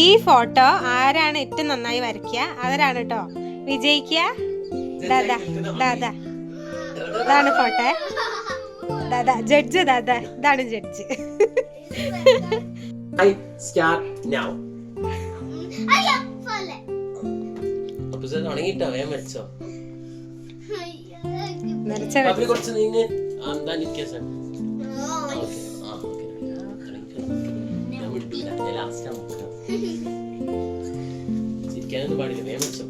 ഈ ഫോട്ടോ ആരാണ് ഏറ്റവും നന്നായി വരയ്ക്കുക അവരാണ് കേട്ടോ വിജയിക്കുക. ഇതാണ് ഫോട്ടോ. ജഡ്ജ് ഇതാണ് ജഡ്ജ്. ചിരിക്കാനൊന്നും പാടില്ല. വേഗം വെച്ചോ.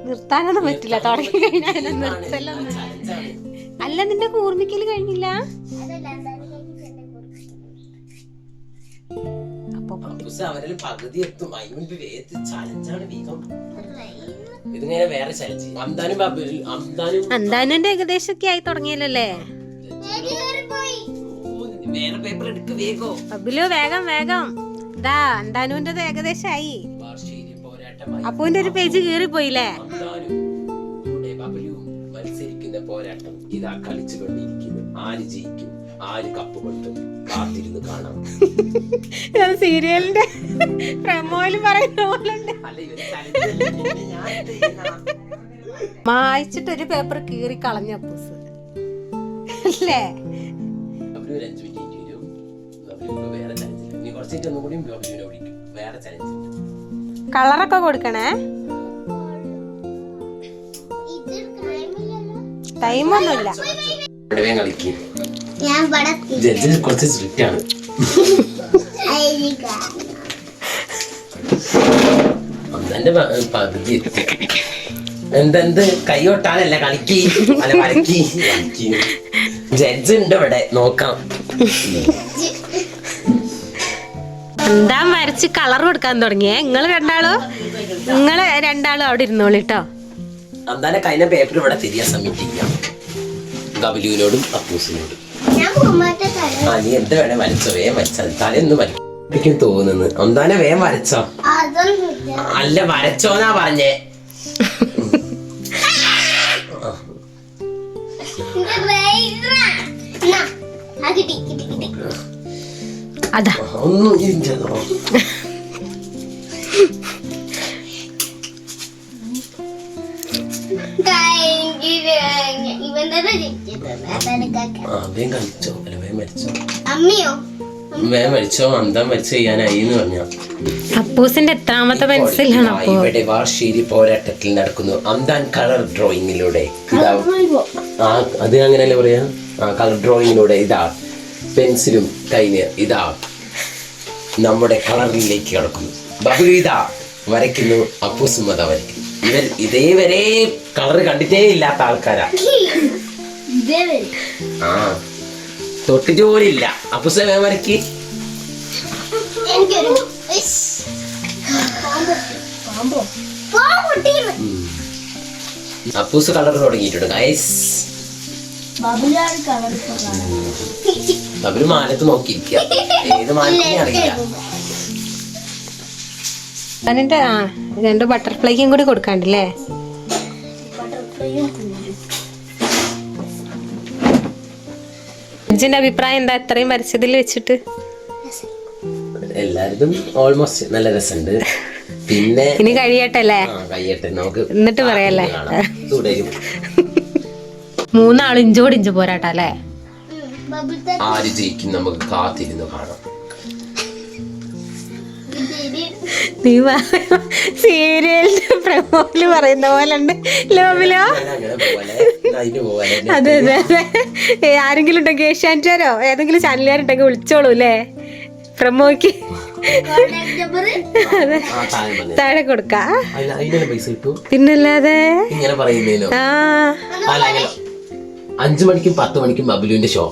നിർത്താനൊന്നും പറ്റില്ല. തുടങ്ങി കഴിഞ്ഞാൽ നിർത്തലൊന്നും. അല്ല നിന്റെ കൂർമിക്കല് കഴിഞ്ഞില്ല. അന്താനുന്റെ ഏകദേശമൊക്കെ ആയി തുടങ്ങിയല്ലേ. ബബിലു വേഗം വേഗം. ഇതാ അന്താനുവിന്റെ ഏകദേശമായി. അപ്പുവിന്റെ ഒരു പേജ് കീറിപ്പോയില്ലേ. മത്സരിക്കുന്ന പോരാട്ടം ഇതാ കളിച്ചുകൊണ്ടിരിക്കുന്നു. ആര് ജയിക്കും, ആര് കപ്പ് കൊണ്ടും കാത്തിരുന്ന് കാണാം. സീരിയലിന്റെ പ്രമോയില് പറയുന്ന പോലെ മായിച്ചിട്ട് ഒരു പേപ്പർ കീറി കളഞ്ഞ അപ്പൂസ് അല്ലേ. കളറൊക്കെ കൊടുക്കണേ. ടൈമൊന്നുമില്ല. കുറച്ച് സ്ട്രിക്റ്റ് ആണ്. പകുതി എന്തെന്ത് കൈയൊട്ടാനല്ല കളിക്കി അല്ല വരക്കി. ജഡ്ജ് ഉണ്ട് ഇവിടെ, നോക്കാം. എന്താ വരച്ച് കളർ കൊടുക്കാൻ തുടങ്ങിയേ. നിങ്ങള് രണ്ടാളും അവിടെ ഇരുന്നോളിട്ടോ. എന്തായാലും കഴിഞ്ഞ പേപ്പർ ഇവിടെ തിരിയാൻ സബ്മിറ്റ് ചെയ്യാം. ഗബലുവിനോടും അപ്പൂസിനോടും. നീ എന്ത് വേണേ വരച്ചോ. വേഗം വരച്ചാൽ തലയൊന്നും വരയ്ക്കും തോന്നുന്നു. എന്തായാലും വേഗം വരച്ചോ. അല്ല വരച്ചോന്നാ പറഞ്ഞേ. അതാ ഒന്നും ഇരിച്ചതോ. അപ്പൂസിന്റെ എത്രാമത്തെ പെൻസിലാണ് ഇവിടെ വാർഷിക പോരാട്ടത്തിൽ നടക്കുന്നു. അന്താൻ കളർ ഡ്രോയിങ്ങിലൂടെ അത് അങ്ങനെയല്ലേ പറയാ. കളർ ഡ്രോയിങ്ങിലൂടെ ഇതാ പെൻസിലും കഴിഞ്ഞ് ഇതാ നമ്മുടെ കളറിലേക്ക് കിടക്കുന്നു. ബബുലു ഇതാ വരയ്ക്കുന്നു, അപ്പൂസും അതാ വരയ്ക്കുന്നു. ഇവർ ഇതേവരെ കളർ കണ്ടിട്ടേ ഇല്ലാത്ത ആൾക്കാരാ. ആ തൊട്ടിട്ട് പോലില്ല. അപ്പൂസ വേഗം വരയ്ക്ക്. അപ്പൂസ് കളർ തുടങ്ങിയിട്ടുണ്ട് ഗൈസ്. ബബുലു മാനത്ത് നോക്കിയിരിക്കുക. ഏത് മാനത്തിനെ അറിയില്ല. അതിന്റെ രണ്ട് ബട്ടർഫ്ലൈക്കും കൂടി കൊടുക്കാണ്ടല്ലേ. ജിന്റെ അഭിപ്രായം എന്താ ഇത്രയും വരച്ചതിൽ വെച്ചിട്ട്? എല്ലാരും ഓൾമോസ്റ്റ് നല്ല രസമുണ്ട്. പിന്നെ ഇനി കഴിയട്ടല്ലേ. കഴിയട്ടെ നമുക്ക് എന്നിട്ട് പറയല്ലേ. തുടരും. മൂന്നാളും ഇഞ്ചോട് ഇഞ്ച് പോരാട്ടല്ലേ. ആര് ജയിക്കും നമുക്ക് കാത്തിരുന്ന് കാണാം. സീരിയലിന്റെ പ്രമോയില് പറയുന്ന പോലെ ഉണ്ട്. ലോബിലോ അതെ അതെ അതെ. ആരെങ്കിലും ഉണ്ടെങ്കിൽ ഏഷ്യാനെറ്റാരോ ഏതെങ്കിലും ചാനലുകാരുണ്ടെങ്കിൽ വിളിച്ചോളൂ അല്ലേ പ്രമോയ്ക്ക്. അതെ താഴെ കൊടുക്കാ. പിന്നല്ലാതെ 5 മണിക്കും 10 മണിക്കും ബബുലുവിന്റെ ഷോ.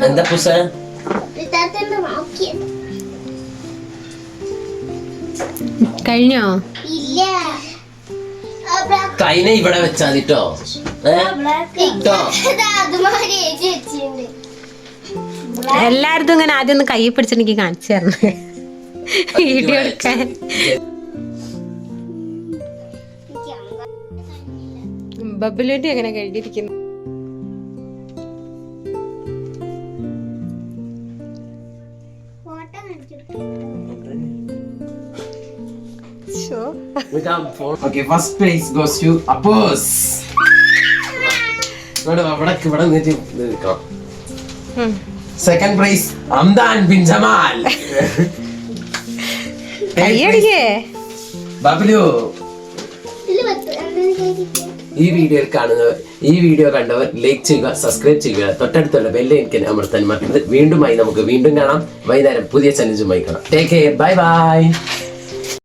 എന്താ പുസ്തകം കഴിഞ്ഞോ? കൈനെ ഇവിടെ വെച്ചാതിട്ടോ. എല്ലായിടത്തും ഇങ്ങനെ ആദ്യം ഒന്ന് കൈ പിടിച്ചിട്ട് എനിക്ക് കാണിച്ചു തരണേ വീഡിയോ എടുക്കാൻ. ബബിലൂട്ടി എങ്ങനെ കഴിഞ്ഞിരിക്കുന്നു. Okay, first prize goes to Appos. ഇവിടെ നിൽക്കാം. Second prize Amdan bin Jamal. കയ്യടിക്കേ Bablu. ഈ വീഡിയോ കണ്ടവർ ലൈക്ക് ചെയ്യുക, സബ്സ്ക്രൈബ് ചെയ്യുക, തൊട്ടടുത്തുള്ള ബെല്ലൈക്കൻ അമർത്താൻ മറക്കരുത്. വീണ്ടും നമുക്ക് വീണ്ടും കാണാം. വൈകുന്നേരം പുതിയ ചലഞ്ചുമായി കാണാം. Take care. Bye bye.